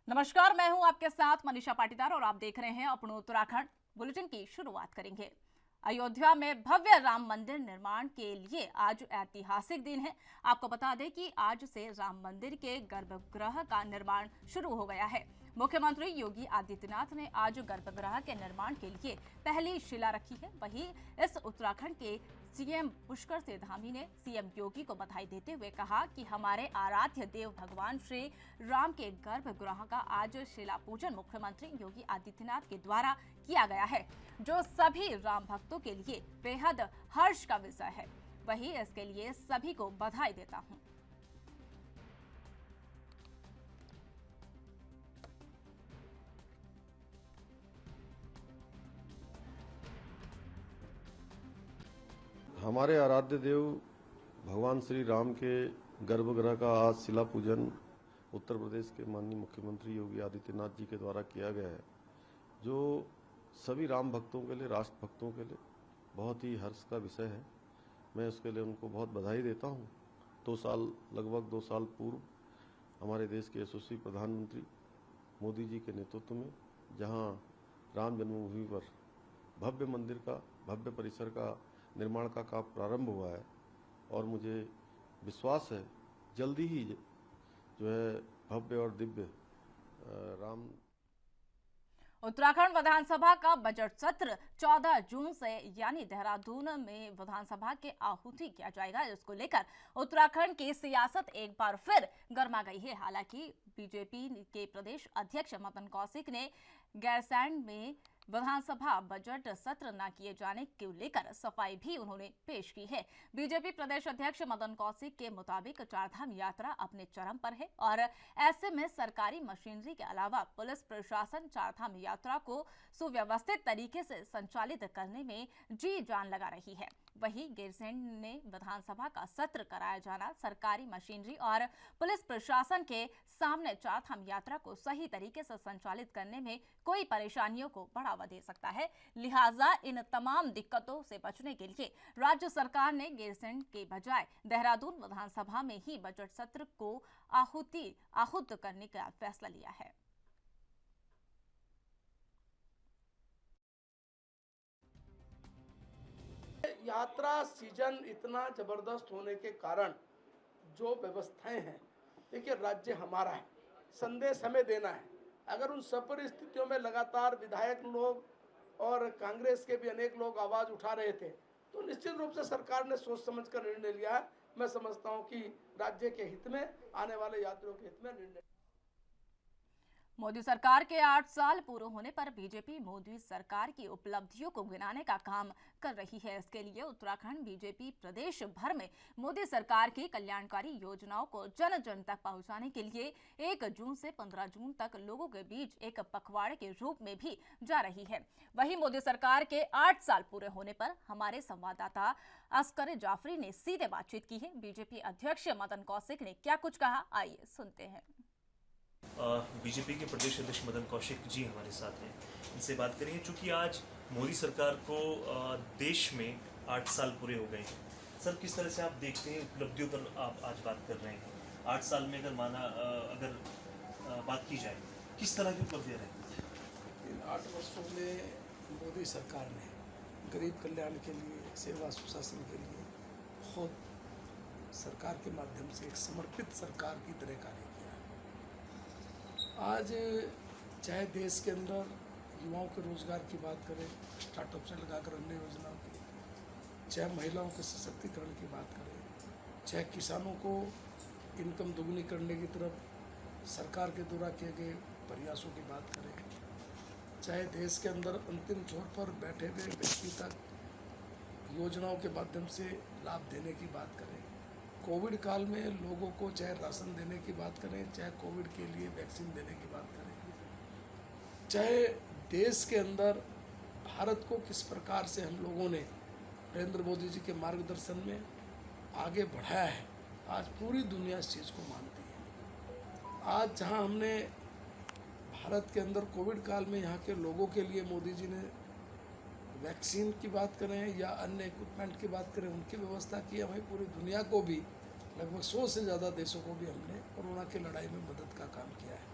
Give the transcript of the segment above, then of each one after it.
नमस्कार, मैं हूं आपके साथ मनीषा पाटीदार और आप देख रहे हैं अपनो उत्तराखंड। बुलेटिन की शुरुआत करेंगे। अयोध्या में भव्य राम मंदिर निर्माण के लिए आज ऐतिहासिक दिन है। आपको बता दें कि आज से राम मंदिर के गर्भगृह का निर्माण शुरू हो गया है। मुख्यमंत्री योगी आदित्यनाथ ने आज गर्भगृह के निर्माण के लिए पहली शिला रखी है। वहीं इस उत्तराखंड के सीएम पुष्कर सिंह धामी ने सीएम योगी को बधाई देते हुए कहा कि हमारे आराध्य देव भगवान श्री राम के गर्भगृह का आज शिला पूजन मुख्यमंत्री योगी आदित्यनाथ के द्वारा किया गया है, जो सभी राम भक्तों के लिए बेहद हर्ष का विषय है। वहीं इसके लिए सभी को बधाई देता हूं। हमारे आराध्य देव भगवान श्री राम के गर्भगृह का आज शिला पूजन उत्तर प्रदेश के माननीय मुख्यमंत्री योगी आदित्यनाथ जी के द्वारा किया गया है, जो सभी राम भक्तों के लिए, राष्ट्र भक्तों के लिए बहुत ही हर्ष का विषय है। मैं उसके लिए उनको बहुत बधाई देता हूँ। लगभग 2 साल पूर्व हमारे देश के यशस्वी प्रधानमंत्री मोदी जी के नेतृत्व में जहाँ राम जन्मभूमि पर भव्य मंदिर का, भव्य परिसर का निर्माण का काम प्रारंभ हुआ है और मुझे विश्वास है जल्दी ही जो है भव्य और दिव्य राम। उत्तराखंड विधानसभा का बजट सत्र 14 जून से यानी देहरादून में विधानसभा के आहुति किया जाएगा। इसको लेकर उत्तराखंड की सियासत एक बार फिर गर्मा गई है। हालांकि बीजेपी के प्रदेश अध्यक्ष मदन कौशिक ने गैरसैंण में विधानसभा बजट सत्र न किए जाने को लेकर सफाई भी उन्होंने पेश की है। बीजेपी प्रदेश अध्यक्ष मदन कौशिक के मुताबिक चारधाम यात्रा अपने चरम पर है और ऐसे में सरकारी मशीनरी के अलावा पुलिस प्रशासन चारधाम यात्रा को सुव्यवस्थित तरीके से संचालित करने में जी जान लगा रही है। वहीं गैरसैंण में विधानसभा का सत्र कराया जाना सरकारी मशीनरी और पुलिस प्रशासन के सामने चारधाम यात्रा को सही तरीके से संचालित करने में कोई परेशानियों को बढ़ावा दे सकता है। लिहाजा इन तमाम दिक्कतों से बचने के लिए राज्य सरकार ने गैरसैंण के बजाय देहरादून विधानसभा में ही बजट सत्र को आहूत करने का फैसला लिया है। यात्रा सीजन इतना जबरदस्त होने के कारण जो व्यवस्थाएं हैं, देखिए राज्य हमारा है, संदेश हमें देना है। अगर उन सब परिस्थितियों में लगातार विधायक लोग और कांग्रेस के भी अनेक लोग आवाज उठा रहे थे, तो निश्चित रूप से सरकार ने सोच समझ कर निर्णय लिया है। मैं समझता हूं कि राज्य के हित में, आने वाले यात्रियों के हित में निर्णय। मोदी सरकार के 8 साल पूरे होने पर बीजेपी मोदी सरकार की उपलब्धियों को गिनाने का काम कर रही है। इसके लिए उत्तराखंड बीजेपी प्रदेश भर में मोदी सरकार की कल्याणकारी योजनाओं को जन जन तक पहुंचाने के लिए 1 जून से 15 जून तक लोगों के बीच एक पखवाड़े के रूप में भी जा रही है। वहीं मोदी सरकार के 8 साल पूरे होने पर हमारे संवाददाता अस्कर जाफरी ने सीधे बातचीत की है। बीजेपी अध्यक्ष मदन कौशिक ने क्या कुछ कहा, आइए सुनते हैं। बीजेपी के प्रदेश अध्यक्ष मदन कौशिक जी हमारे साथ हैं, इनसे बात करेंगे। चूँकि आज मोदी सरकार को देश में 8 साल पूरे हो गए हैं, सर किस तरह से आप देखते हैं उपलब्धियों पर आप आज बात कर रहे हैं? 8 साल में अगर बात की जाए, किस तरह की उपलब्धियाँ रही? इन 8 वर्षों में मोदी सरकार ने गरीब कल्याण के लिए, सेवा सुशासन के लिए बहुत सरकार के माध्यम से एक समर्पित सरकार की तरह कार्य किया। आज चाहे देश के अंदर युवाओं के रोजगार की बात करें, स्टार्टअप से लगाकर अन्य योजनाओं की, चाहे महिलाओं के सशक्तिकरण की बात करें, चाहे किसानों को इनकम दोगुनी करने की तरफ सरकार के द्वारा किए गए प्रयासों की बात करें, चाहे देश के अंदर अंतिम छोर पर बैठे हुए व्यक्ति तक योजनाओं के माध्यम से लाभ देने की बात करें, कोविड काल में लोगों को चाहे राशन देने की बात करें, चाहे कोविड के लिए वैक्सीन देने की बात करें, चाहे देश के अंदर भारत को किस प्रकार से हम लोगों ने नरेंद्र मोदी जी के मार्गदर्शन में आगे बढ़ाया है, आज पूरी दुनिया इस चीज़ को मानती है। आज जहां हमने भारत के अंदर कोविड काल में यहाँ के लोगों के लिए मोदी जी ने वैक्सीन की बात करें या अन्य इक्विपमेंट की बात करें, उनकी व्यवस्था की, हमें पूरी दुनिया को भी लगभग 100 से ज़्यादा देशों को भी हमने कोरोना की लड़ाई में मदद का काम किया है।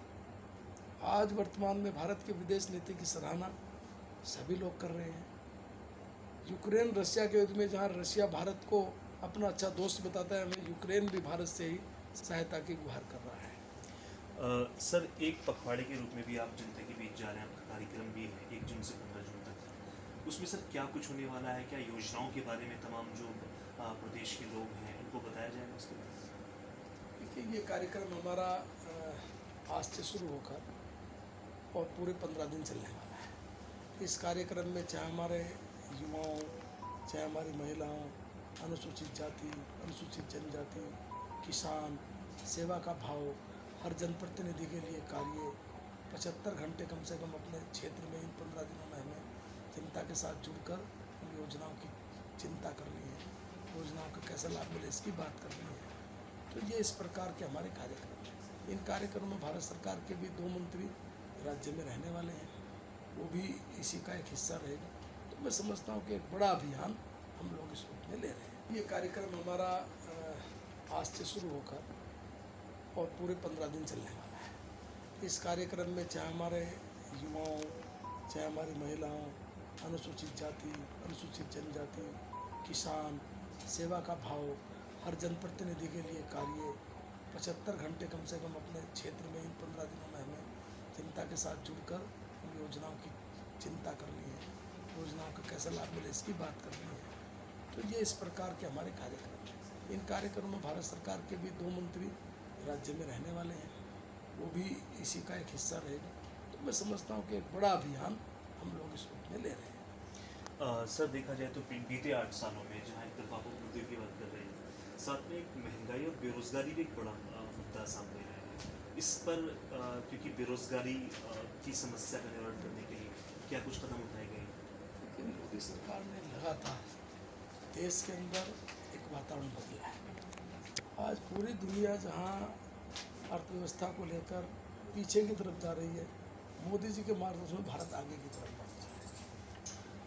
आज वर्तमान में भारत की विदेश नीति की सराहना सभी लोग कर रहे हैं। यूक्रेन रशिया के युद्ध में जहां रशिया भारत को अपना अच्छा दोस्त बताता है, हमें यूक्रेन भी भारत से ही सहायता की गुहार कर रहा है। सर, एक पखवाड़े के रूप में भी आप जनता के बीच जा रहे हैं, आपका कार्यक्रम भी है 1 जून से 15 जून तक। उसमें सर क्या कुछ होने वाला है? क्या योजनाओं के बारे में तमाम जो प्रदेश के लोग हैं उनको बताया जाएगा उसके बारे में? देखिए, ये कार्यक्रम हमारा आज से शुरू होकर और पूरे 15 दिन चलने वाला है। इस कार्यक्रम में चाहे हमारे युवाओं, चाहे हमारी महिलाओं, अनुसूचित जाति, अनुसूचित जनजाति, किसान, सेवा का भाव, हर जनप्रतिनिधि के लिए कार्य, 75 घंटे कम से कम अपने क्षेत्र में इन 15 दिनों में हमें जनता के साथ जुड़कर उन योजनाओं की चिंता करनी है, योजनाओं का कैसा लाभ मिले इसकी बात करनी है। तो ये इस प्रकार के हमारे कार्यक्रम हैं। इन कार्यक्रमों में भारत सरकार के भी 2 मंत्री राज्य में रहने वाले हैं, वो भी इसी का एक हिस्सा रहेगा। तो मैं समझता हूँ कि एक बड़ा अभियान हम लोग इस रूप में ले रहे हैं। ये कार्यक्रम हमारा आज से शुरू होकर और पूरे 15 दिन चलने वाला है। इस कार्यक्रम में चाहे हमारे युवाओं, चाहे हमारी महिलाओं, अनुसूचित जाति, अनुसूचित जनजाति, किसान, सेवा का भाव, हर जनप्रतिनिधि के लिए कार्य, 75 घंटे कम से कम अपने क्षेत्र में इन 15 दिनों में हमें जनता के साथ जुड़कर उन योजनाओं की चिंता करनी है, योजनाओं का कैसा लाभ मिले इसकी बात करनी है। तो ये इस प्रकार के हमारे कार्यक्रम हैं। इन कार्यक्रमों में भारत सरकार के भी 2 मंत्री राज्य में रहने वाले हैं, वो भी इसी का एक हिस्सा रहेगा। तो मैं समझता हूँ कि एक बड़ा अभियान हम लोग इस रूप में ले रहे हैं। सर, देखा जाए तो बीते 8 सालों में जहाँ एक तरफ आप मुद्दे की बात कर रहे हैं, साथ में एक महंगाई और बेरोजगारी भी एक बड़ा मुद्दा सामने आया है। इस पर क्योंकि बेरोजगारी की समस्या का निवारण करने के लिए क्या कुछ कदम उठाए गए हैं? लेकिन मोदी सरकार ने लगातार देश के अंदर एक वातावरण बदला है। आज पूरी दुनिया जहां अर्थव्यवस्था को लेकर पीछे की तरफ जा रही है, मोदी जी के मार्गदर्शन में भारत आगे की तरफ बढ़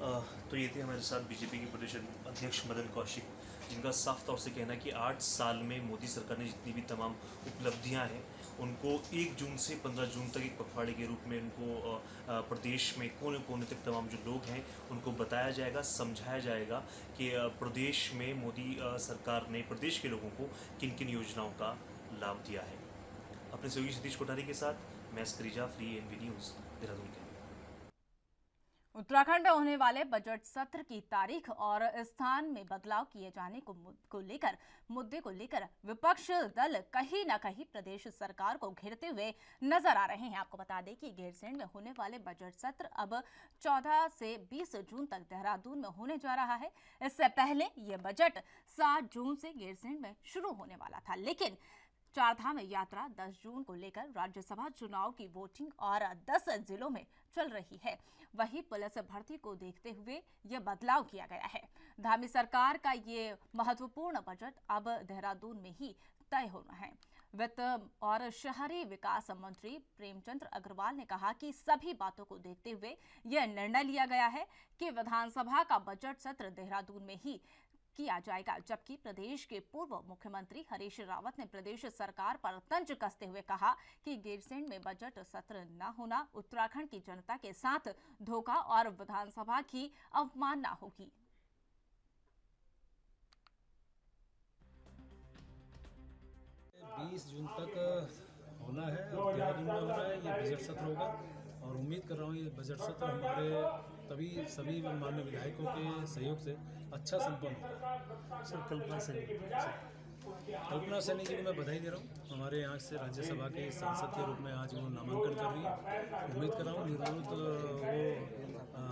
रहा है। तो ये थे हमारे साथ बीजेपी के प्रदेश अध्यक्ष मदन कौशिक, जिनका साफ तौर से कहना है कि 8 साल में मोदी सरकार ने जितनी भी तमाम उपलब्धियां हैं उनको 1 जून से 15 जून तक एक पखवाड़े के रूप में उनको प्रदेश में कोने कोने तक तमाम जो लोग हैं उनको बताया जाएगा, समझाया जाएगा कि प्रदेश में मोदी सरकार ने प्रदेश के लोगों को किन किन योजनाओं का लाभ दिया है। अपने सहयोगी सतीश कोठारी के साथ मैं स्क्रीजा, फ्री एनवी न्यूज़, देहरादून के। उत्तराखंड में होने वाले बजट सत्र की तारीख और स्थान में बदलाव किए जाने मुद्दे को लेकर विपक्ष दल कहीं न कहीं प्रदेश सरकार को घेरते हुए नजर आ रहे हैं। आपको बता दें कि गैरसैंण में होने वाले बजट सत्र अब 14 से 20 जून तक देहरादून में होने जा रहा है। इससे पहले ये बजट 7 जून से गैरसैंण में शुरू होने वाला था, लेकिन चारधाम यात्रा 10 जून को लेकर राज्यसभा चुनाव की वोटिंग और 10 जिलों में चल रही है। वहीं पुलिस भर्ती को देखते हुए यह बदलाव किया गया है। धामी सरकार का ये महत्वपूर्ण बजट अब देहरादून में ही तय होना है। वित्त और शहरी विकास मंत्री प्रेमचंद अग्रवाल ने कहा कि सभी बातों को देखते हुए यह निर्णय लिया गया है कि विधानसभा का बजट सत्र देहरादून में ही किया जाएगा। जबकि प्रदेश के पूर्व मुख्यमंत्री हरीश रावत ने प्रदेश सरकार पर तंज कसते हुए कहा कि गैरसैंण में बजट सत्र न होना उत्तराखंड की जनता के साथ धोखा और विधानसभा की अवमानना होगी। 20 जून तक होना है और देहरादून में होना है। ये बजट सत्र होगा और उम्मीद कर रहा हूँ ये बजट सत्र हमारे सभी माननीय विधायकों के सहयोग से अच्छा संपन्न होगा। सर, कल्पना सैनी जी को मैं बधाई दे रहा हूँ। हमारे यहाँ से राज्यसभा के सांसद के रूप में आज वो नामांकन कर रही है। उम्मीद कर रहा हूँ निर्विरोध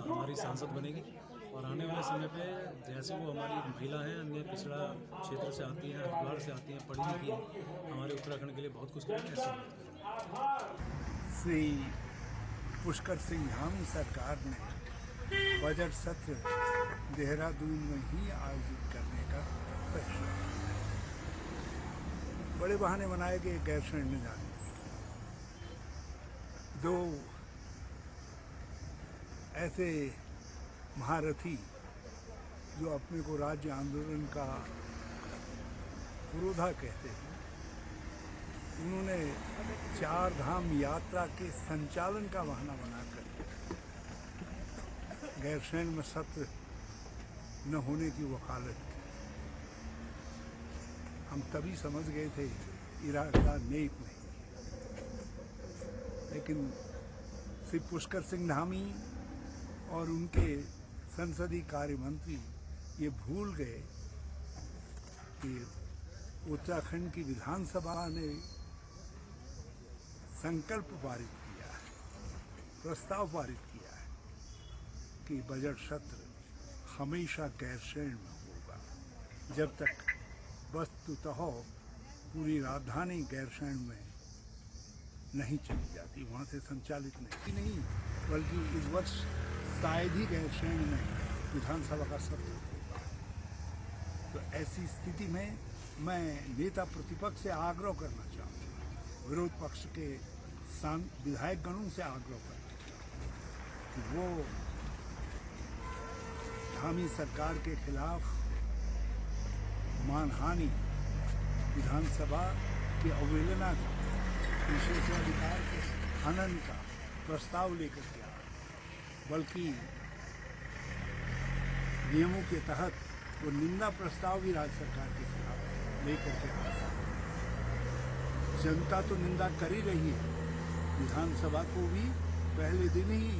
वो हमारी सांसद बनेगी और आने वाले समय पे जैसे वो हमारी महिला हैं, अन्य पिछड़ा क्षेत्र से आती हैं, हरिद्वार से आती हैं, पढ़ी लिखी हैं, हमारे उत्तराखंड के लिए बहुत कुछ करेंगे, ऐसी उम्मीद करें। श्री पुष्कर सिंह धामी सरकार ने बजट सत्र देहरादून में ही आयोजित करने का फैसला किया। बड़े बहाने बनाए गए गैरसैंण में जाने के। 2 ऐसे महारथी जो अपने को राज्य आंदोलन का पुरोधा कहते हैं, उन्होंने चार धाम यात्रा के संचालन का बहाना बनाकर गैरसैंण में सत्र न होने की वकालत की। हम तभी समझ गए थे इरादा नेक नहीं, लेकिन श्री पुष्कर सिंह धामी और उनके संसदीय कार्य मंत्री ये भूल गए कि उत्तराखंड की विधानसभा ने संकल्प पारित किया है, प्रस्ताव पारित किया है कि बजट सत्र हमेशा गैरसैंण में होगा जब तक वस्तुतः पूरी राजधानी गैरसैंण में नहीं चली जाती, वहाँ से संचालित नहीं बल्कि इस वर्ष शायद ही गैरसैंण में विधानसभा का सत्र होगा। तो ऐसी स्थिति में मैं नेता प्रतिपक्ष से आग्रह करना चाहूँगा, विरोध पक्ष के विधायक गणों से आग्रह करना चाहूँगा कि वो धामी सरकार के खिलाफ मानहानि, विधानसभा की अवहेलना का, विशेषाधिकार के हनन का प्रस्ताव लेकर के आए, बल्कि नियमों के तहत वो निंदा प्रस्ताव भी राज्य सरकार के खिलाफ लेकर के आ सकते। जनता तो निंदा कर ही रही है, विधानसभा को भी पहले दिन ही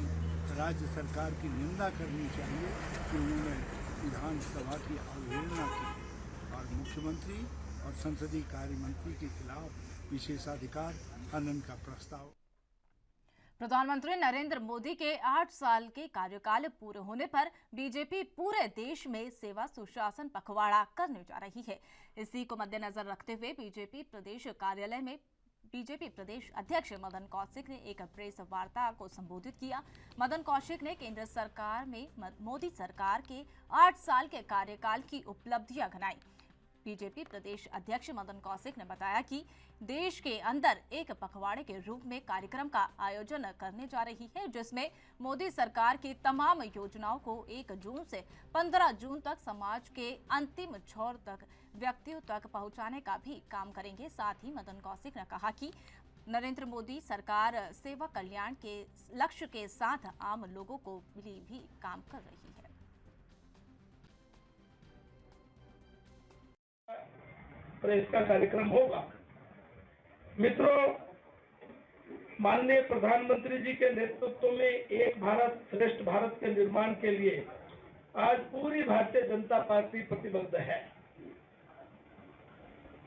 राज्य सरकार की निंदा करनी चाहिए कि उन्होंने विधानसभा की अवहेलना की और मुख्यमंत्री और संसदीय कार्य मंत्री के खिलाफ विशेषाधिकार हनन का प्रस्ताव। प्रधानमंत्री नरेंद्र मोदी के 8 साल के कार्यकाल पूरे होने पर बीजेपी पूरे देश में सेवा सुशासन पखवाड़ा करने जा रही है। इसी को मद्देनजर रखते हुए बीजेपी प्रदेश कार्यालय में बीजेपी प्रदेश अध्यक्ष मदन कौशिक ने एक प्रेस वार्ता को संबोधित किया। मदन कौशिक ने केंद्र सरकार में मोदी सरकार के 8 साल के कार्यकाल की उपलब्धियां गिनाई। बीजेपी प्रदेश अध्यक्ष मदन कौशिक ने बताया कि देश के अंदर एक पखवाड़े के रूप में कार्यक्रम का आयोजन करने जा रही है, जिसमें मोदी सरकार की तमाम योजनाओं को 1 जून से 15 जून तक समाज के अंतिम छोर तक व्यक्तियों तक पहुंचाने का भी काम करेंगे। साथ ही मदन कौशिक ने कहा कि नरेंद्र मोदी सरकार सेवा कल्याण के लक्ष्य के साथ आम लोगों को भी काम कर रही है। प्रेस का कार्यक्रम होगा। मित्रों, माननीय प्रधानमंत्री जी के नेतृत्व में एक भारत श्रेष्ठ भारत के निर्माण के लिए आज पूरी भारतीय जनता पार्टी प्रतिबद्ध है।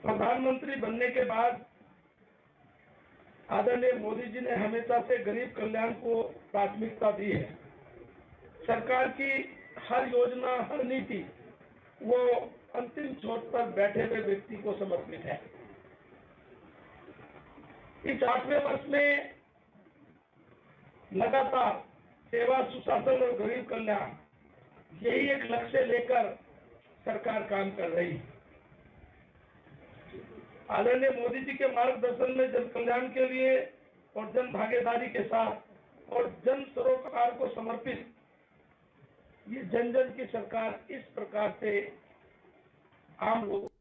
प्रधानमंत्री बनने के बाद आदरणीय मोदी जी ने हमेशा से गरीब कल्याण को प्राथमिकता दी है। सरकार की हर योजना, हर नीति वो अंतिम छोर पर बैठे हुए व्यक्ति को समर्पित है। इस 8वें वर्ष में लगातार सेवा सुशासन और गरीब कल्याण, यही एक लक्ष्य लेकर सरकार काम कर रही है। आदरणीय मोदी जी के मार्गदर्शन में जन कल्याण के लिए और जन भागीदारी के साथ और जन सरोकार को समर्पित ये जन जन की सरकार इस प्रकार से आम लोग।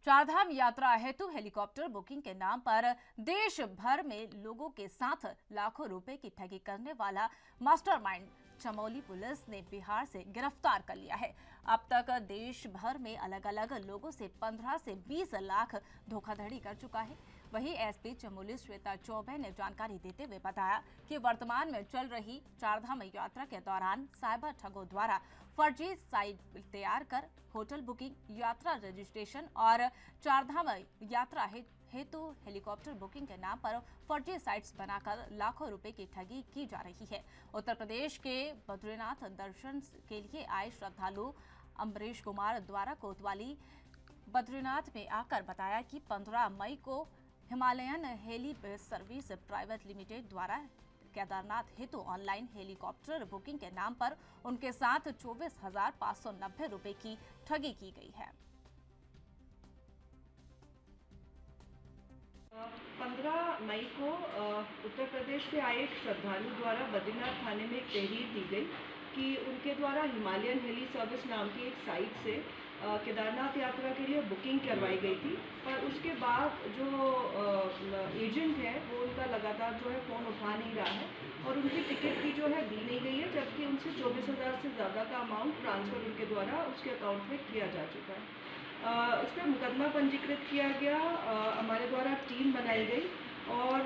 चारधाम यात्रा हेतु हेलीकॉप्टर बुकिंग के नाम पर देश भर में लोगों के साथ लाखों रुपए की ठगी करने वाला मास्टरमाइंड चमोली पुलिस ने बिहार से गिरफ्तार कर लिया है। अब तक देश भर में अलग अलग लोगों से 15 से 20 लाख धोखाधड़ी कर चुका है। वहीं एसपी चमोली श्वेता चौबे ने जानकारी देते हुए बताया कि वर्तमान में चल रही चारधाम यात्रा के दौरान साइबर ठगों द्वारा फर्जी साइट तैयार कर होटल बुकिंग, यात्रा रजिस्ट्रेशन और चारधाम यात्रा हेतु हेलीकॉप्टर बुकिंग के नाम पर फर्जी साइट्स बनाकर लाखों रुपए की ठगी की जा रही है। उत्तर प्रदेश के बद्रीनाथ दर्शन के लिए आए श्रद्धालु अम्बरीश कुमार द्वारा कोतवाली बद्रीनाथ में आकर बताया कि 15 मई को Himalayan Heli service private limited द्वारा केदारनाथ हेतु ऑनलाइन हेलीकॉप्टर बुकिंग के नाम पर उनके साथ 24,590 रुपए की ठगी की गई है। 15 मई को उत्तर प्रदेश से आए एक श्रद्धालु द्वारा बद्रीनाथ थाने में एक तहरीर दी गई कि उनके द्वारा हिमालयन हेली सर्विस नाम की एक साइट से केदारनाथ यात्रा के लिए बुकिंग करवाई गई थी, पर उसके बाद जो एजेंट है वो उनका लगातार जो है फ़ोन उठा नहीं रहा है और उनकी टिकट भी जो है दी नहीं गई है, जबकि उनसे 24,000 से ज़्यादा का अमाउंट ट्रांसफ़र उनके द्वारा उसके अकाउंट में किया जा चुका है। इस पर मुकदमा पंजीकृत किया गया, हमारे द्वारा टीम बनाई गई और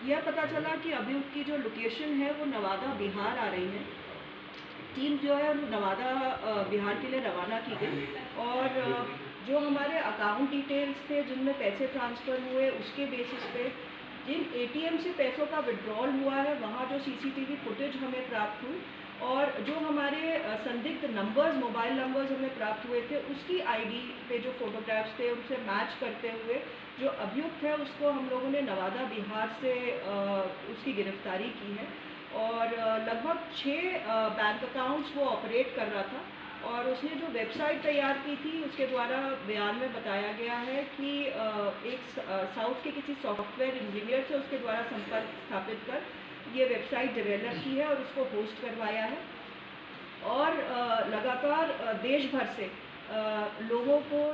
यह पता चला कि अभियुक्त की जो लोकेशन है वो नवादा बिहार आ रही है। टीम जो है नवादा बिहार के लिए रवाना की गई और जो हमारे अकाउंट डिटेल्स थे जिनमें पैसे ट्रांसफ़र हुए उसके बेसिस पे जिन एटीएम से पैसों का विड्रॉल हुआ है वहाँ जो सीसीटीवी फुटेज हमें प्राप्त हुई और जो हमारे संदिग्ध नंबर्स, मोबाइल नंबर्स हमें प्राप्त हुए थे, उसकी आईडी पे जो फोटोग्राफ्स थे उनसे मैच करते हुए जो अभियुक्त है उसको हम लोगों ने नवादा बिहार से उसकी गिरफ्तारी की है और लगभग 6 बैंक अकाउंट्स वो ऑपरेट कर रहा था और उसने जो वेबसाइट तैयार की थी उसके द्वारा बयान में बताया गया है कि एक साउथ के किसी सॉफ्टवेयर इंजीनियर से उसके द्वारा संपर्क स्थापित कर ये वेबसाइट डेवलप की है और उसको होस्ट करवाया है और लगातार देश भर से लोगों को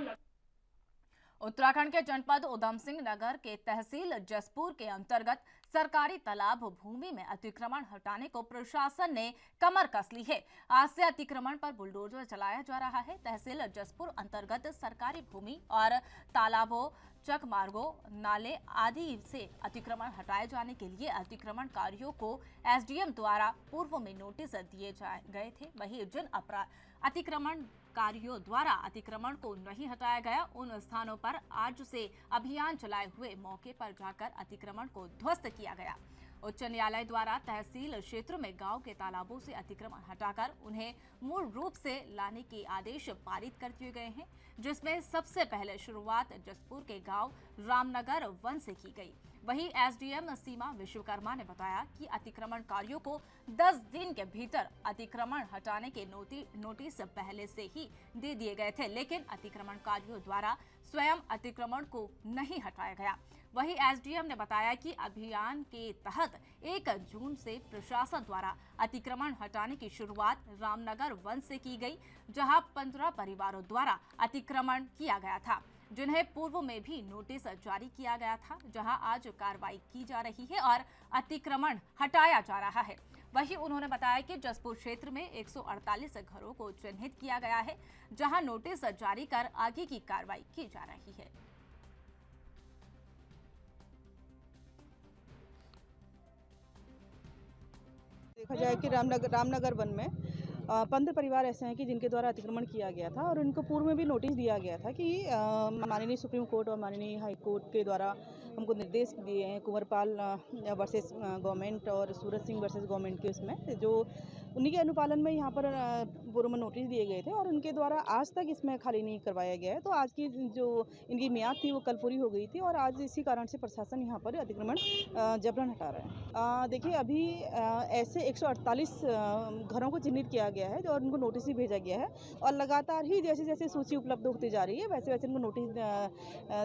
उत्तराखंड के जनपद उधम सिंह नगर के तहसील जसपुर के अंतर्गत सरकारी तालाब भूमि में अतिक्रमण हटाने को प्रशासन ने कमर कस ली है। आज से अतिक्रमण पर बुलडोजर चलाया जा रहा है। तहसील जसपुर अंतर्गत सरकारी भूमि और तालाबों, चक मार्गों, नाले आदि से अतिक्रमण हटाए जाने के लिए अतिक्रमणकारियों को एसडीएम द्वारा पूर्व में नोटिस दिए गए थे। वहीं जिन अतिक्रमणकारियों द्वारा अतिक्रमण को नहीं हटाया गया उन स्थानों पर आज से अभियान चलाए हुए मौके पर जाकर अतिक्रमण को ध्वस्त किया गया। उच्च न्यायालय द्वारा तहसील क्षेत्र में गांव के तालाबों से अतिक्रमण हटाकर उन्हें मूल रूप से लाने के आदेश पारित कर दिए गए हैं, जिसमें सबसे पहले शुरुआत जसपुर के गांव रामनगर वन से की गई। वहीं एसडीएम सीमा विश्वकर्मा ने बताया कि अतिक्रमणकारियों को 10 दिन के भीतर अतिक्रमण हटाने के नोटिस पहले से ही दे दिए गए थे, लेकिन अतिक्रमणकारियों द्वारा स्वयं अतिक्रमण को नहीं हटाया गया। वहीं एसडीएम ने बताया कि अभियान के तहत 1 जून से प्रशासन द्वारा अतिक्रमण हटाने की शुरुआत रामनगर वन से की गई, जहां 15 परिवारों द्वारा अतिक्रमण किया गया था, जिन्हें पूर्व में भी नोटिस जारी किया गया था, जहां आज कार्रवाई की जा रही है और अतिक्रमण हटाया जा रहा है। वहीं उन्होंने बताया कि जसपुर क्षेत्र में 148 घरों को चिन्हित किया गया है, जहां नोटिस जारी कर आगे की कार्रवाई की जा रही है। देखा जाए कि रामनगर वन में 15 परिवार ऐसे हैं कि जिनके द्वारा अतिक्रमण किया गया था और उनको पूर्व में भी नोटिस दिया गया था कि माननीय सुप्रीम कोर्ट और माननीय हाई कोर्ट के द्वारा हमको निर्देश दिए हैं कुंवरपाल वर्सेस गवर्नमेंट और सूरज सिंह वर्सेस गवर्नमेंट के उसमें जो उन्हीं के अनुपालन में यहाँ पर पूर्व में नोटिस दिए गए थे और उनके द्वारा आज तक इसमें खाली नहीं करवाया गया है। तो आज की जो इनकी मियाद थी वो कल पूरी हो गई थी और आज इसी कारण से प्रशासन यहाँ पर अतिक्रमण जबरन हटा रहा है। देखिए अभी ऐसे 148 घरों को चिन्हित किया गया है और उनको नोटिस ही भेजा गया है और लगातार ही जैसे जैसे सूची उपलब्ध होती जा रही है वैसे वैसे इनको नोटिस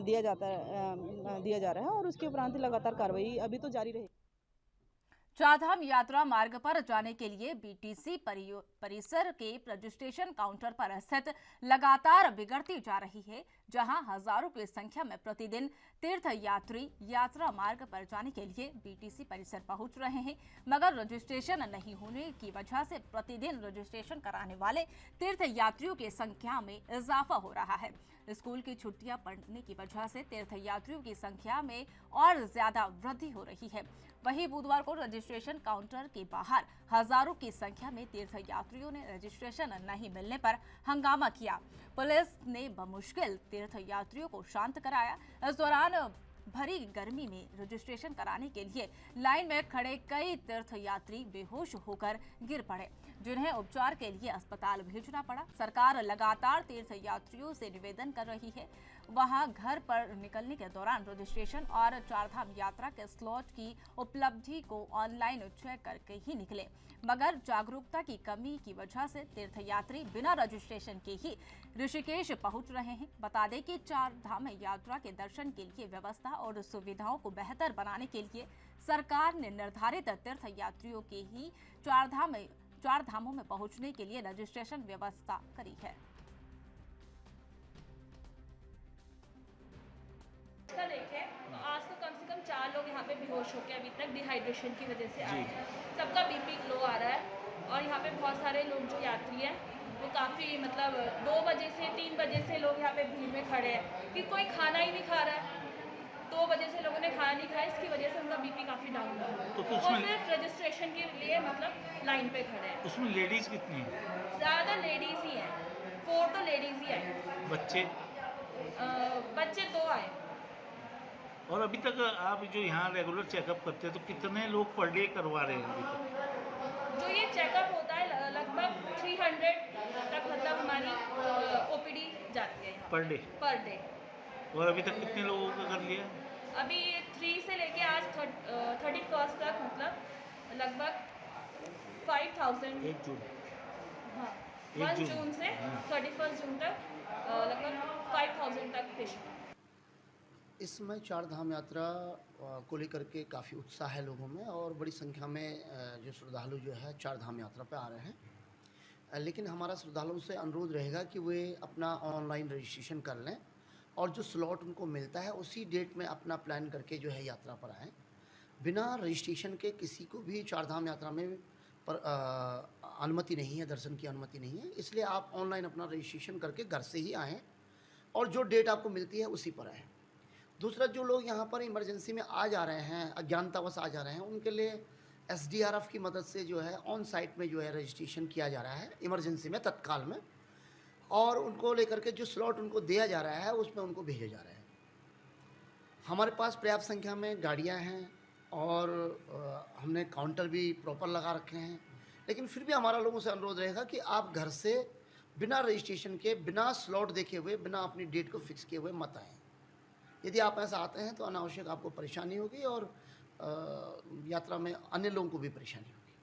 दिया जा रहा है और उसके उपरांत लगातार कार्रवाई अभी तो जारी रहेगी। चारधाम यात्रा मार्ग पर जाने के लिए बीटीसी परिसर के रजिस्ट्रेशन काउंटर पर स्थित लगातार बिगड़ती जा रही है, जहां हजारों की संख्या में प्रतिदिन तीर्थ यात्री यात्रा मार्ग पर जाने के लिए बीटीसी परिसर पहुंच रहे हैं, मगर रजिस्ट्रेशन नहीं होने की वजह से प्रतिदिन रजिस्ट्रेशन कराने वाले तीर्थ यात्रियों की संख्या में इजाफा हो रहा है। स्कूल की छुट्टियां पड़ने की वजह से तीर्थ यात्रियों की संख्या में और ज्यादा वृद्धि हो रही है। वहीं बुधवार को रजिस्ट्रेशन काउंटर के बाहर हजारों की संख्या में तीर्थ यात्रियों ने रजिस्ट्रेशन नहीं मिलने पर हंगामा किया। पुलिस ने बमुश्किल तीर्थ यात्रियों को शांत कराया। इस दौरान भरी गर्मी में रजिस्ट्रेशन कराने के लिए लाइन में खड़े कई तीर्थ यात्री बेहोश होकर गिर पड़े, जिन्हें उपचार के लिए अस्पताल भेजना पड़ा। सरकार लगातार तीर्थ यात्रियों से निवेदन कर रही है वहां घर पर निकलने के दौरान रजिस्ट्रेशन और चारधाम यात्रा के स्लॉट की उपलब्धि को ऑनलाइन चेक करके ही निकले, मगर जागरूकता की कमी की वजह से तीर्थ यात्री बिना रजिस्ट्रेशन के ही ऋषिकेश पहुंच रहे हैं। बता दें कि चारधाम यात्रा के दर्शन के लिए व्यवस्था और सुविधाओं को बेहतर बनाने के लिए सरकार ने निर्धारित तीर्थ यात्रियों के ही चार धामों में पहुंचने के लिए रजिस्ट्रेशन व्यवस्था करी है। पे बेहोश होकर अभी तक डिहाइड्रेशन की वजह से आए हैं। सबका बीपी लो आ रहा है और यहाँ पे बहुत सारे लोग जो यात्री हैं वो काफ़ी मतलब 2 बजे से 3 बजे से लोग यहाँ पे भीड़ में खड़े हैं कि कोई खाना ही नहीं खा रहा है। 2 बजे से लोगों ने खाना नहीं खाया, इसकी वजह से उनका बीपी काफ़ी डाउन हुआ है। तो वो सिर्फ रजिस्ट्रेशन के लिए मतलब लाइन पे खड़े हैं। उसमें लेडीज़ कितनी हैं? ज़्यादा लेडीज़ ही हैं, 4 तो लेडीज़ ही आई। बच्चे? बच्चे 2 आए। और अभी तक आप जो यहाँ रेगुलर चेकअप करते हैं तो कितने लोग पर डे करवा रहे हैं अभी तक? जो ये चेकअप होता है लगभग 300 तक मतलब हमारी ओपीडी जाती है यहाँ पर डे? Per day. और अभी तक कितने लोगों का कर लिया? अभी 3 से लेके आज 31 तक मतलब लगभग 5000। 1 जून? हाँ, 1 1 जून से 31 जून तक लगभग 5000 तक पेशेंट। इस समय चार धाम यात्रा को लेकर के काफ़ी उत्साह है लोगों में और बड़ी संख्या में जो श्रद्धालु जो है चार धाम यात्रा पे आ रहे हैं। लेकिन हमारा श्रद्धालुओं से अनुरोध रहेगा कि वे अपना ऑनलाइन रजिस्ट्रेशन कर लें और जो स्लॉट उनको मिलता है उसी डेट में अपना प्लान करके जो है यात्रा पर आएँ। बिना रजिस्ट्रेशन के किसी को भी चार धाम यात्रा में पर अनुमति नहीं है, दर्शन की अनुमति नहीं है। इसलिए आप ऑनलाइन अपना रजिस्ट्रेशन करके घर से ही आएँ और जो डेट आपको मिलती है उसी पर आएँ। दूसरा, जो लोग यहाँ पर इमरजेंसी में आ जा रहे हैं, अज्ञानतावश आ जा रहे हैं, उनके लिए एसडीआरएफ की मदद से जो है ऑन साइट में जो है रजिस्ट्रेशन किया जा रहा है इमरजेंसी में, तत्काल में, और उनको लेकर के जो स्लॉट उनको दिया जा रहा है उसमें उनको भेजा जा रहा है। हमारे पास पर्याप्त संख्या में गाड़ियाँ हैं और हमने काउंटर भी प्रॉपर लगा रखे हैं। लेकिन फिर भी हमारा लोगों से अनुरोध रहेगा कि आप घर से बिना रजिस्ट्रेशन के, बिना स्लॉट देखे हुए, बिना अपनी डेट को फिक्स किए हुए मत आएँ। यदि आप ऐसा आते हैं तो अनावश्यक आपको परेशानी होगी और यात्रा में अन्य लोगों को भी परेशानी होगी।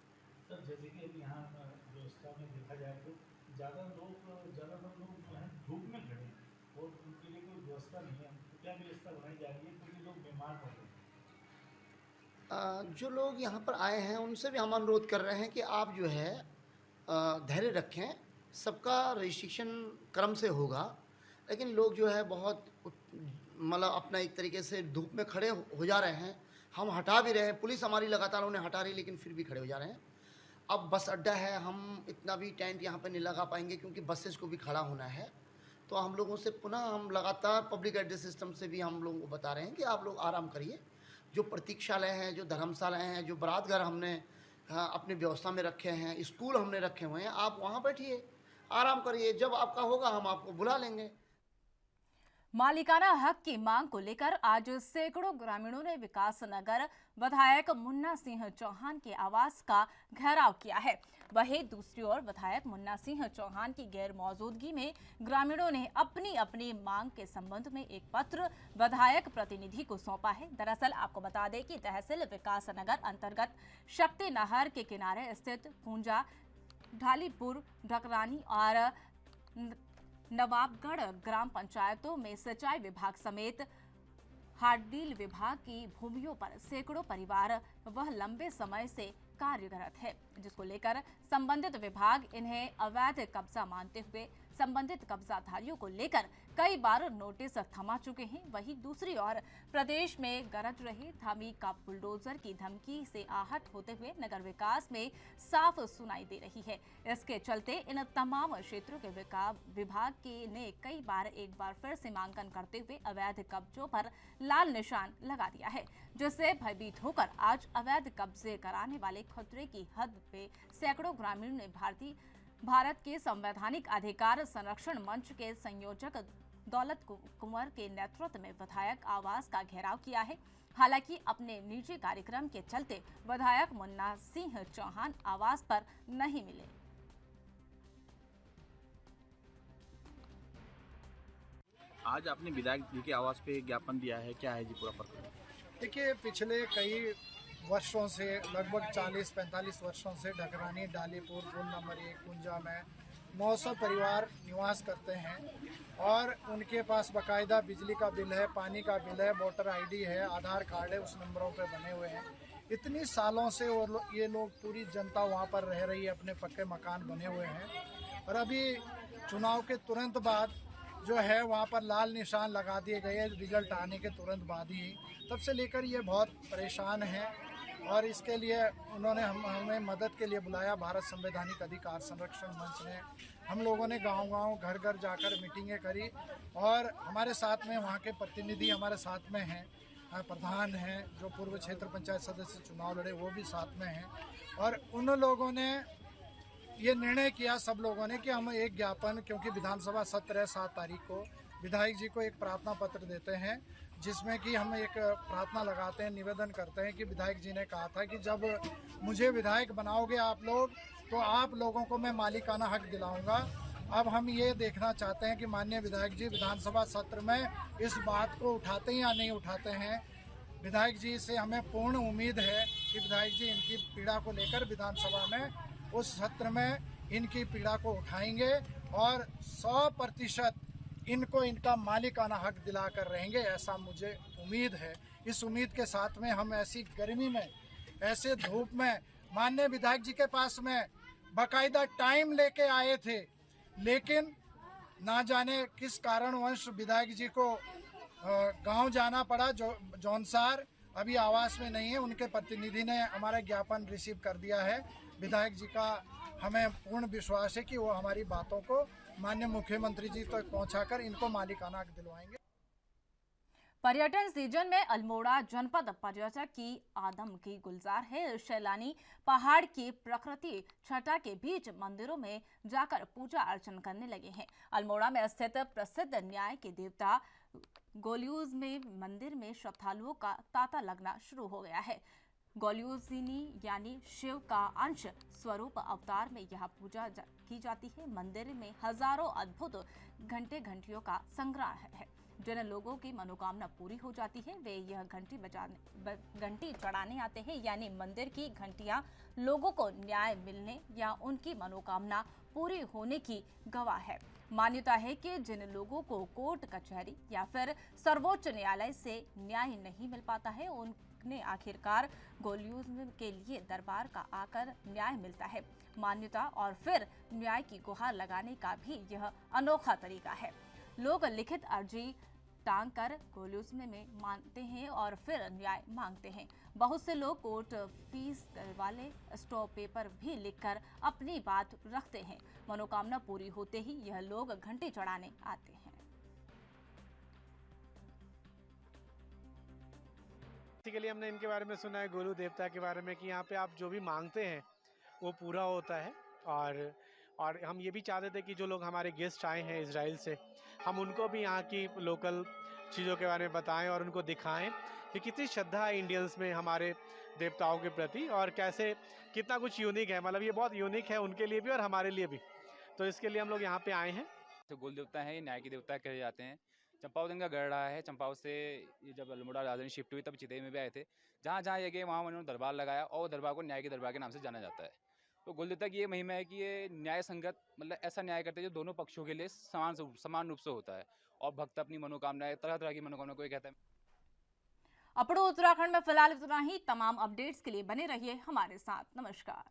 सर, जैसे कि अभी यहाँ व्यवस्था में देखा जाए तो ज़्यादा लोग जो है धूप में खड़े हैं और उनके लिए कोई व्यवस्था नहीं है, तो क्या व्यवस्था बनाई जा रही है क्योंकि लोग बीमार पड़ रहे हैं? जो लोग यहाँ पर आए हैं उनसे भी हम अनुरोध कर रहे हैं कि आप जो है धैर्य रखें। सबका रजिस्ट्रेशन क्रम से होगा, लेकिन लोग जो है बहुत मतलब अपना एक तरीके से धूप में खड़े हो जा रहे हैं। हम हटा भी रहे हैं, पुलिस हमारी लगातार उन्हें हटा रही, लेकिन फिर भी खड़े हो जा रहे हैं। अब बस अड्डा है, हम इतना भी टेंट यहाँ पे नहीं लगा पाएंगे क्योंकि बसेस को भी खड़ा होना है। तो हम लोगों से पुनः हम लगातार पब्लिक एड्रेस सिस्टम से भी हम लोगों को बता रहे हैं कि आप लोग आराम करिए। जो प्रतीक्षालय हैं, जो धर्मशालाएँ हैं, जो बारात घर हमने अपनी व्यवस्था में रखे हैं, स्कूल हमने रखे हुए हैं, आप वहाँ बैठिए, आराम करिए। जब आपका होगा हम आपको बुला लेंगे। मालिकाना हक की मांग को लेकर आज सैकड़ों ग्रामीणों ने विकास नगर विधायक मुन्ना सिंह चौहान के आवास का घेराव किया है। वहीं दूसरी ओर विधायक मुन्ना सिंह चौहान की गैर मौजूदगी में ग्रामीणों ने अपनी अपनी मांग के संबंध में एक पत्र विधायक प्रतिनिधि को सौंपा है। दरअसल आपको बता दें कि तहसील विकास नगर अंतर्गत शक्ति नहर के किनारे स्थित पूंजा, ढालीपुर, ढकरानी और नवाबगढ़ ग्राम पंचायतों में सिंचाई विभाग समेत हार्डील विभाग की भूमियों पर सैकड़ों परिवार वह लंबे समय से कार्यरत है, जिसको लेकर संबंधित विभाग इन्हें अवैध कब्जा मानते हुए संबंधित कब्जाधारियों को लेकर कई बार नोटिस थमा चुके हैं। वहीं दूसरी ओर प्रदेश में गरज रहे धामी का बुलडोजर की धमकी से आहत होते हुए नगर विकास में साफ सुनाई दे रही है। इसके चलते इन तमाम क्षेत्रों के विभाग ने कई बार एक बार फिर सीमांकन करते हुए अवैध कब्जों पर लाल निशान लगा दिया है, जिससे भयभीत होकर आज अवैध कब्जे कराने वाले खतरे की हद पे सैकड़ों ग्रामीणों ने भारत के संवैधानिक अधिकार संरक्षण मंच के संयोजक दौलत कुंवर के नेतृत्व में विधायक आवास का घेराव किया है। हालांकि अपने निजी कार्यक्रम के चलते विधायक मुन्ना सिंह चौहान आवास पर नहीं मिले। आज आपने विधायक जी के आवास पे ज्ञापन दिया है, क्या है जी पूरा प्रकरण? देखिए, पिछले कई वर्षों से, लगभग 40-45 वर्षों से ढकरानी डालीपुर पुल नंबर 1 कुंजा में 900 परिवार निवास करते हैं और उनके पास बाकायदा बिजली का बिल है, पानी का बिल है, वोटर आईडी है, आधार कार्ड है, उस नंबरों पे बने हुए हैं। इतनी सालों से ये लोग, पूरी जनता वहाँ पर रह रही है, अपने पक्के मकान बने हुए हैं। और अभी चुनाव के तुरंत बाद जो है वहाँ पर लाल निशान लगा दिए गए रिजल्ट आने के तुरंत बाद ही। तब से लेकर ये बहुत परेशान हैं और इसके लिए उन्होंने हमें मदद के लिए बुलाया। भारत संवैधानिक अधिकार संरक्षण मंच ने हम लोगों ने गांव-गांव घर-घर जाकर मीटिंगें करी और हमारे साथ में वहाँ के प्रतिनिधि हमारे साथ में हैं, प्रधान हैं, जो पूर्व क्षेत्र पंचायत सदस्य चुनाव लड़े वो भी साथ में हैं और उन लोगों ने ये निर्णय किया सब लोगों ने कि हम एक ज्ञापन, क्योंकि विधानसभा सत्र है 7 तारीख को, विधायक जी को एक प्रार्थना पत्र देते हैं जिसमें कि हम एक प्रार्थना लगाते हैं, निवेदन करते हैं कि विधायक जी ने कहा था कि जब मुझे विधायक बनाओगे आप लोग तो आप लोगों को मैं मालिकाना हक दिलाऊंगा। अब हम ये देखना चाहते हैं कि माननीय विधायक जी विधानसभा सत्र में इस बात को उठाते हैं या नहीं उठाते हैं। विधायक जी से हमें पूर्ण उम्मीद है कि विधायक जी इनकी पीड़ा को लेकर विधानसभा में उस सत्र में इनकी पीड़ा को उठाएंगे और 100% इनको इनका मालिकाना हक दिलाकर रहेंगे, ऐसा मुझे उम्मीद है। इस उम्मीद के साथ में हम ऐसी गर्मी में, ऐसे धूप में माननीय विधायक जी के पास में बाकायदा टाइम लेके आए थे, लेकिन ना जाने किस कारणवश विधायक जी को गांव जाना पड़ा। जौनसार अभी आवास में नहीं है, उनके प्रतिनिधि ने हमारा ज्ञापन रिसीव कर दिया है। विधायक जी का हमें पूर्ण विश्वास है कि वो हमारी बातों को माननीय मुख्यमंत्री जी तक पहुंचाकर इनको मालिकाना हक दिलवाएंगे। पर्यटन सीजन में अल्मोड़ा जनपद पर्यटक की आदम की गुलजार है। सैलानी पहाड़ की प्रकृति छटा के बीच मंदिरों में जाकर पूजा अर्चन करने लगे हैं। अल्मोड़ा में स्थित प्रसिद्ध न्याय के देवता गोल्यूज में मंदिर में श्रद्धालुओं का तांता लगना शुरू हो गया है। गोल्यूजिनी यानी शिव का अंश स्वरूप अवतार में यह पूजा की जाती है। मंदिर में हजारों अद्भुत घंटियों का संग्रह है। जिन लोगों की मनोकामना पूरी हो जाती है वे यह घंटी चढ़ाने आते हैं, यानी मंदिर की घंटियां लोगों को न्याय मिलने या उनकी मनोकामना पूरी होने की गवाह है। मान्यता है कि जिन लोगों को कोर्ट कचहरी या फिर सर्वोच्च न्यायालय से न्याय नहीं मिल पाता है उन्हें आखिरकार गोल्यूज के लिए दरबार का आकर न्याय मिलता है। मान्यता और फिर न्याय की गुहार लगाने का भी यह अनोखा तरीका है। लोग लिखित अर्जी टांग कर गोल्यूज में मानते हैं और फिर न्याय मांगते हैं। बहुत से लोग कोर्ट फीस वाले स्टॉप पेपर भी लिखकर अपनी बात रखते हैं। मनोकामना पूरी होते ही यह लोग घंटी चढ़ाने आते हैं। बेसिकली हमने इनके बारे में सुना है, गोलू देवता के बारे में, कि यहाँ पे आप जो भी मांगते हैं वो पूरा होता है। और हम ये भी चाहते थे कि जो लोग हमारे गेस्ट आए हैं इजराइल से, हम उनको भी यहाँ की लोकल चीज़ों के बारे में बताएं और उनको दिखाएं कि कितनी श्रद्धा है इंडियंस में हमारे देवताओं के प्रति और कैसे कितना कुछ यूनिक है। मतलब ये बहुत यूनिक है उनके लिए भी और हमारे लिए भी। तो इसके लिए हम लोग यहाँ पे आए हैं। तो गोल देवता है, न्याय के देवता कहे जाते हैं। चंपावत इनका गढ़ रहा है। चंपावत से ये जब अल्मोड़ा राजधानी शिफ्ट हुई तब चितई में भी आए थे। जहाँ जहाँ ये गए वहाँ उन्होंने दरबार लगाया और दरबार को न्याय के दरबार के नाम से जाना जाता है। तो गोल देवता की ये महिमा है कि ये न्याय संगत, मतलब ऐसा न्याय करते हैं जो दोनों पक्षों के लिए समान रूप से होता है और भक्त अपनी मनोकामनाएं, तरह तरह की मनोकामना को कहता है। अपड़ो उत्तराखंड में फिलहाल इतना ही। तमाम अपडेट्स के लिए बने रहिए हमारे साथ। नमस्कार।